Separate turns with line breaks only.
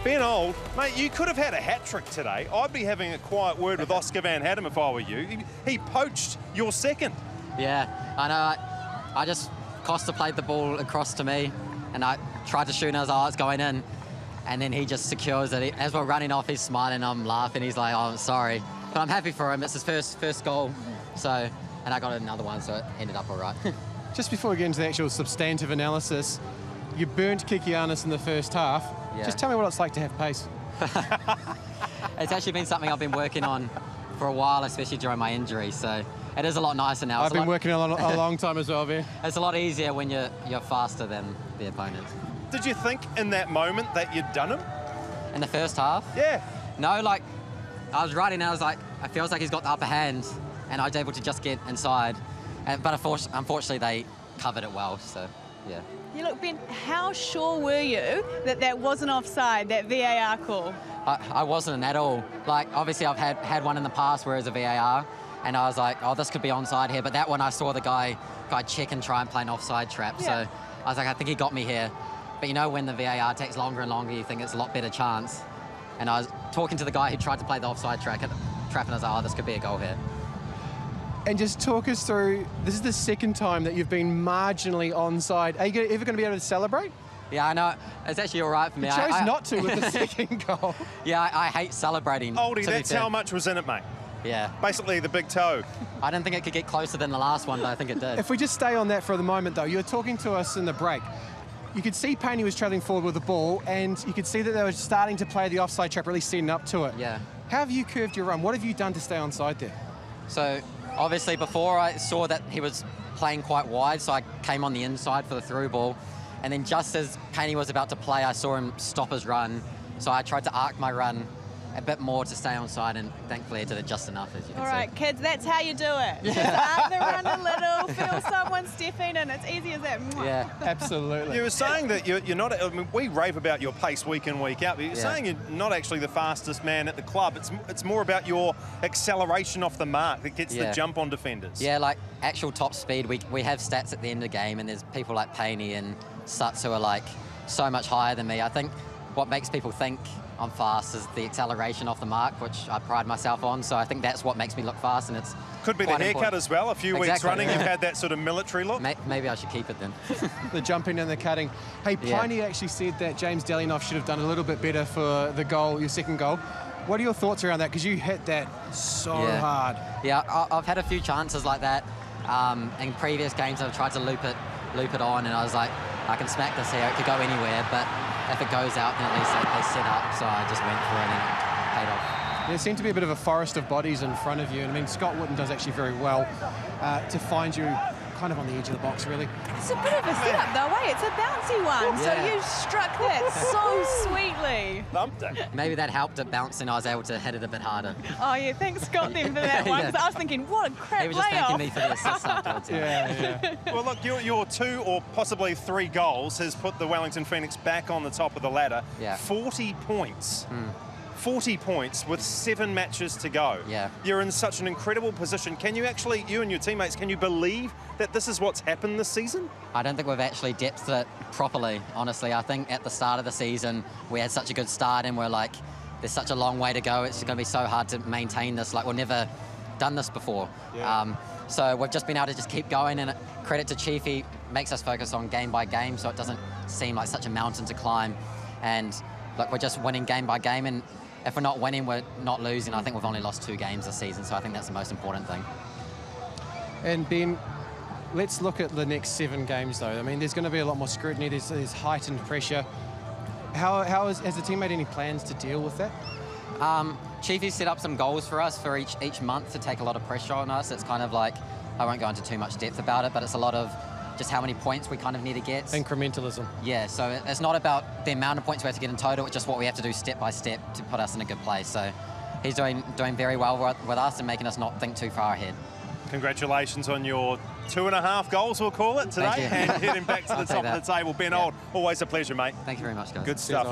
Ben Old, mate, you could have had a hat-trick today. I'd be having a quiet word with Oscar Van Hattem if I were you. He poached your second.
Yeah, I know. I just Costa played the ball across to me, and I tried to shoot, and I was like, oh, it's going in. And then he just secures it. As we're running off, he's smiling, I'm laughing. He's like, oh, I'm sorry. But I'm happy for him. It's his first goal. So, and I got another one, so it ended up all right.
Just before we get into the actual substantive analysis, you burnt Kikianis in the first half.
Yeah.
Just tell me what it's like to have pace.
It's actually been something I've been working on for a while, especially during my injury. So it is a lot nicer now.
I've been working a long time as well, Ben.
It's a lot easier when you're faster than the opponent.
Did you think in that moment that you'd done him?
In the first half?
Yeah.
No, like, I was running and I was like, it feels like he's got the upper hand, and I was able to just get inside. But unfortunately, they covered it well, so, yeah.
You look, Ben, how sure were you that that wasn't offside, that VAR call?
I wasn't at all. Like, obviously, I've had one in the past where it was a VAR, and I was like, oh, this could be onside here. But that one, I saw the guy check and try and play an offside trap. Yeah. So I was like, I think he got me here. But you know, when the VAR takes longer and longer, you think it's a lot better chance. And I was talking to the guy who tried to play the offside trap, and I was like, oh, this could be a goal here.
And just talk us through, this is the second time that you've been marginally onside. Are you ever going to be able to celebrate?
Yeah, I know. It's actually all right for me.
You chose not to with the second goal.
Yeah, I hate celebrating.
Oldie, that's how much was in it, mate.
Yeah.
Basically, the big toe.
I didn't think it could get closer than the last one, but I think it did.
If we just stay on that for the moment, though, you were talking to us in the break. You could see Paney was travelling forward with the ball, and you could see that they were starting to play the offside trap, or at least setting up to it.
Yeah.
How have you curved your run? What have you done to stay onside there?
So, obviously, before I saw that he was playing quite wide, so I came on the inside for the through ball. And then just as Paney was about to play, I saw him stop his run. So I tried to arc my run a bit more to stay onside, and thankfully I did it just enough, as you can see.
All right, kids, that's how you do it. Just arc the run a little, feel someone stepping, and it's easy as that.
Yeah,
absolutely.
You were saying that you're not, I mean, we rave about your pace week in, week out, but you're saying you're not actually the fastest man at the club. It's more about your acceleration off the mark that gets the jump on defenders.
Yeah, like actual top speed, we have stats at the end of the game, and there's people like Paney and Suts who are like so much higher than me. I think what makes people think I'm fast is the acceleration off the mark, which I pride myself on. So I think that's what makes me look fast, and it's
could be the haircut important as well. A few weeks running, you've had that sort of military look.
Maybe I should keep it then.
The jumping and the cutting. Hey, Piney actually said that James Delinoff should have done a little bit better for the goal, your second goal. What are your thoughts around that? Because you hit that so hard.
Yeah, I've had a few chances like that. In previous games, I've tried to loop it on, and I was like, I can smack this here. It could go anywhere, but if it goes out, then at least they set up. So I just went for it and it paid off.
There seemed to be a bit of a forest of bodies in front of you. And I mean, Scott Witten does actually very well to find you kind of on the edge of the box, really.
It's a bit of a setup, though, eh? It's a bouncy one. Yeah. So you struck that so sweetly.
Thumped it.
Maybe that helped it bouncing. I was able to hit it a bit harder.
Oh, yeah. Thanks, Scott, then, for that one. I was thinking, what a crap
He was just
layoff.
thanking me for the assist afterwards.
Yeah. Well, look, your 2 or possibly 3 goals has put the Wellington Phoenix back on the top of the ladder.
Yeah.
40 points. 40 points with 7 matches to go.
Yeah.
You're in such an incredible position. Can you actually, you and your teammates, can you believe that this is what's happened this season?
I don't think we've actually depthed it properly, honestly. I think at the start of the season, we had such a good start, and we're like, there's such a long way to go. It's going to be so hard to maintain this. Like, we've never done this before. Yeah. So we've just been able to just keep going, and credit to Chief, he makes us focus on game by game, so it doesn't seem like such a mountain to climb. And look, we're just winning game by game, and if we're not winning, we're not losing. I think we've only lost 2 games this season, so I think that's the most important thing.
And Ben, let's look at the next 7 games, though. I mean, there's going to be a lot more scrutiny. There's heightened pressure. Has the team made any plans to deal with that?
Chiefy set up some goals for us for each month to take a lot of pressure on us. It's kind of like, I won't go into too much depth about it, but it's a lot of just how many points we kind of need to get.
Incrementalism.
Yeah, so it's not about the amount of points we have to get in total, it's just what we have to do step by step to put us in a good place. So he's doing very well with us and making us not think too far ahead.
Congratulations on your 2.5 goals, we'll call it, today, and heading back to the top of the table. Ben Old, always a pleasure, mate.
Thank you very much, guys.
Good stuff.